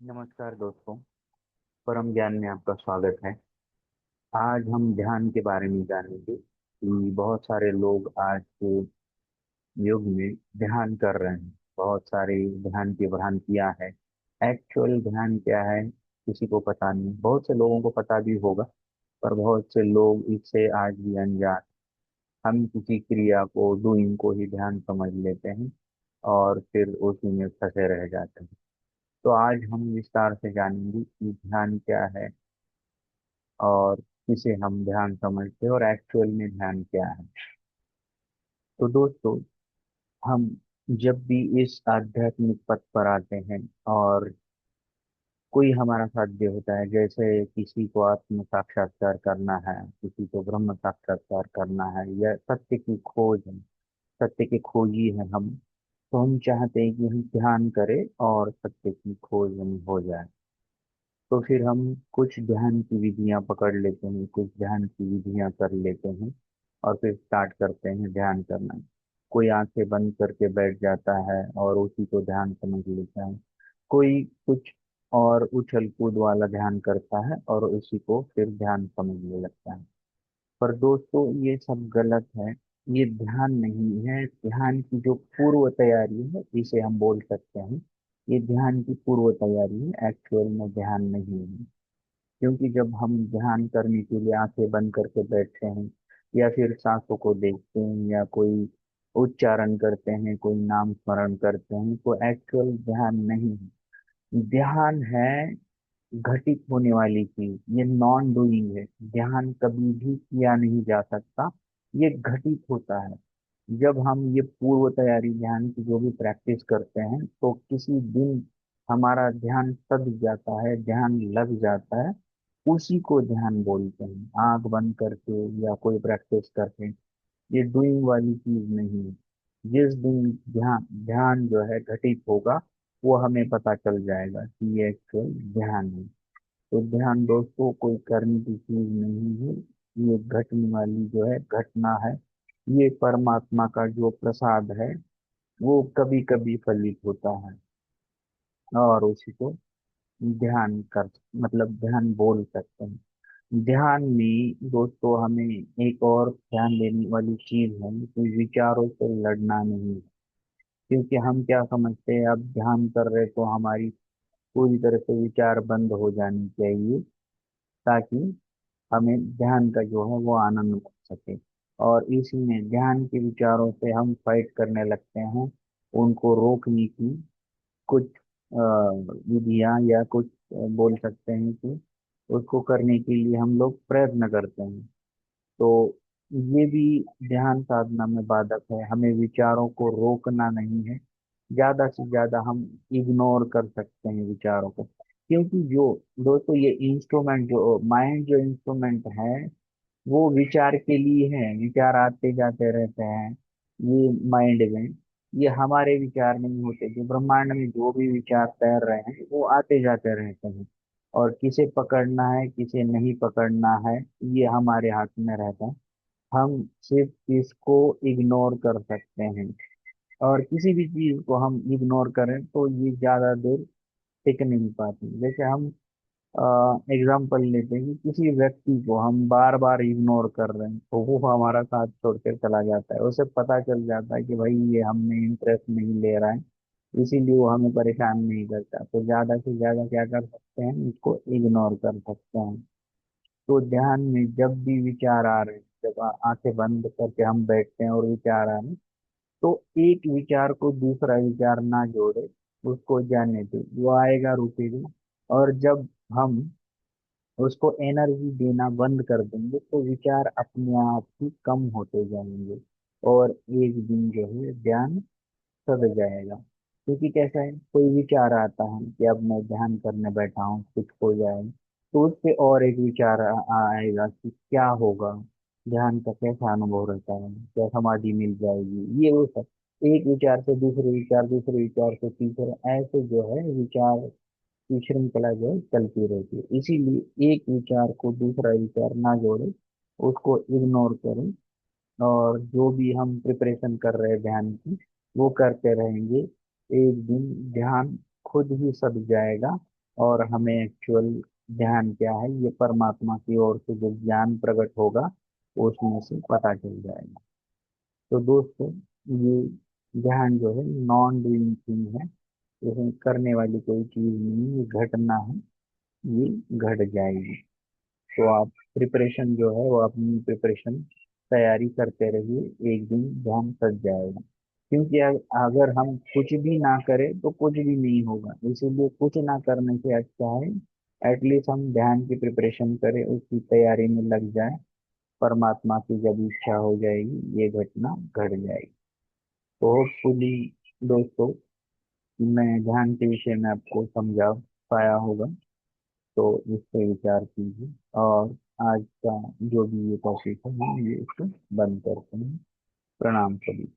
नमस्कार दोस्तों। परम ज्ञान में आपका स्वागत है। आज हम ध्यान के बारे में जानेंगे कि बहुत सारे लोग आज के युग में ध्यान कर रहे हैं। बहुत सारी ध्यान की भ्रांतियां हैं। एक्चुअल ध्यान क्या है किसी को पता नहीं, बहुत से लोगों को पता भी होगा पर बहुत से लोग इससे आज भी अनजान। हम किसी क्रिया को डूइंग को ही ध्यान समझ लेते हैं और फिर उसी में फंसे रह जाते हैं। तो आज हम विस्तार से जानेंगे कि ध्यान क्या है और किसे हम ध्यान समझते हैं और एक्चुअल में ध्यान क्या है। तो दोस्तों, हम जब भी इस आध्यात्मिक पथ पर आते हैं और कोई हमारा साध्य होता है, जैसे किसी को आत्म साक्षात्कार करना है, किसी को ब्रह्म साक्षात्कार करना है या सत्य की खोज है, सत्य के खोजी है हम, तो हम चाहते हैं कि हम ध्यान करें और सत्य की खोज हमें हो जाए। तो फिर हम कुछ ध्यान की विधियां पकड़ लेते हैं, कुछ ध्यान की विधियां कर लेते हैं और फिर स्टार्ट करते हैं ध्यान करना। कोई आंखें बंद करके बैठ जाता है और उसी को ध्यान समझ लेता है। कोई कुछ और उछल कूद वाला ध्यान करता है और उसी को फिर ध्यान समझने लगता है। पर दोस्तों, ये सब गलत है। ये ध्यान नहीं है। ध्यान की जो पूर्व तैयारी है इसे हम बोल सकते हैं। ये ध्यान की पूर्व तैयारी है, एक्चुअल में ध्यान नहीं है। क्योंकि जब हम ध्यान करने के लिए आंखें बंद करके बैठते हैं या फिर सांसों को देखते हैं या कोई उच्चारण करते हैं, कोई नाम स्मरण करते हैं, तो एक्चुअल ध्यान नहीं है। ध्यान है घटित होने वाली चीज, ये नॉन डूइंग है। ध्यान कभी भी किया नहीं जा सकता, ये घटित होता है। जब हम ये पूर्व तैयारी ध्यान की जो भी प्रैक्टिस करते हैं तो किसी दिन हमारा ध्यान सध जाता है, ध्यान लग जाता है। उसी को ध्यान बोलते हैं, आंख बंद करके या कोई प्रैक्टिस करके। ये डूइंग वाली चीज नहीं है। जिस दिन ध्यान ध्यान जो है घटित होगा, वो हमें पता चल जाएगा कि ये एक्चुअल ध्यान है। तो ध्यान दोस्तों कोई करने की चीज नहीं है, ये घटने वाली जो है घटना है। ये परमात्मा का जो प्रसाद है वो कभी कभी फलित होता है और उसी को ध्यान कर मतलब ध्यान बोल सकते हैं। ध्यान में दोस्तों हमें एक और ध्यान देने वाली चीज है कि विचारों से लड़ना नहीं है। क्योंकि हम क्या समझते हैं, अब ध्यान कर रहे तो हमारी पूरी तरह से विचार बंद हो जानी चाहिए ताकि हमें ध्यान का जो है वो आनंद मिल सके। और इसी में ध्यान के विचारों से हम फाइट करने लगते हैं, उनको रोकने की कुछ विधियां या कुछ बोल सकते हैं कि उसको करने के लिए हम लोग प्रयत्न करते हैं। तो ये भी ध्यान साधना में बाधक है। हमें विचारों को रोकना नहीं है, ज्यादा से ज्यादा हम इग्नोर कर सकते हैं विचारों को। क्योंकि जो दोस्तों ये इंस्ट्रूमेंट, जो माइंड जो इंस्ट्रूमेंट है वो विचार के लिए है। विचार आते जाते रहते हैं ये माइंड में। ये हमारे विचार नहीं होते, जो ब्रह्मांड में जो भी विचार तैर रहे हैं वो आते जाते रहते हैं। और किसे पकड़ना है किसे नहीं पकड़ना है ये हमारे हाथ में रहता है। हम सिर्फ इसको इग्नोर कर सकते हैं। और किसी भी चीज को हम इग्नोर करें तो ये ज्यादा देर टिक नहीं पाती। जैसे हम एग्जाम्पल लेते हैं कि किसी व्यक्ति को हम बार बार इग्नोर कर रहे हैं तो वो हमारा साथ छोड़कर चला जाता है। उसे पता चल जाता है कि भाई ये हमें इंटरेस्ट नहीं ले रहा है, इसीलिए वो हमें परेशान नहीं करता। तो ज्यादा से ज्यादा क्या कर सकते हैं, इसको इग्नोर कर सकते हैं। तो ध्यान में जब भी विचार आ रहे हैं, जब आंखें बंद करके हम बैठते हैं और विचार आ रहे हैं, तो एक विचार को दूसरा विचार ना जोड़े, उसको जाने दे, वो आएगा रुकेगा। और जब हम उसको एनर्जी देना बंद कर देंगे तो विचार अपने आप ही कम होते जाएंगे और एक दिन जो है ध्यान सद जाएगा। क्योंकि कैसा है, कोई विचार आता है कि अब मैं ध्यान करने बैठा हूँ कुछ हो जाए, तो उस पे और एक विचार आएगा कि क्या होगा, ध्यान का कैसा अनुभव रहता है, क्या समाधि मिल जाएगी, ये वो सब। एक विचार से दूसरे विचार, दूसरे विचार से तीसरे, ऐसे जो है विचार की श्रृंखला जो है चलती रहती है। इसीलिए एक विचार को दूसरा विचार ना जोड़े, उसको इग्नोर करें। और जो भी हम प्रिपरेशन कर रहे हैं ध्यान की, वो करते रहेंगे। एक दिन ध्यान खुद ही सध जाएगा और हमें एक्चुअल ध्यान क्या है ये परमात्मा की ओर से जो ज्ञान प्रकट होगा उसमें से पता चल जाएगा। तो दोस्तों, ये ध्यान जो है नॉन डूइंग थिंग है, इसमें करने वाली कोई चीज नहीं, ये घटना है, ये घट जाएगी। तो आप प्रिपरेशन जो है वो अपनी प्रिपरेशन तैयारी करते रहिए, एक दिन ध्यान सज जाएगा। क्योंकि अगर हम कुछ भी ना करें तो कुछ भी नहीं होगा, इसीलिए कुछ ना करने से अच्छा है एटलीस्ट हम ध्यान की प्रिपरेशन करें, उसकी तैयारी में लग जाए। परमात्मा की जब इच्छा हो जाएगी ये घटना घट जाएगी। तो होपफुली दोस्तों, मैं ध्यान के विषय में आपको समझा पाया होगा, तो इस पे विचार कीजिए। और आज का जो भी ये टॉपिक है हम ये इसको बंद करते हैं। प्रणाम सभी।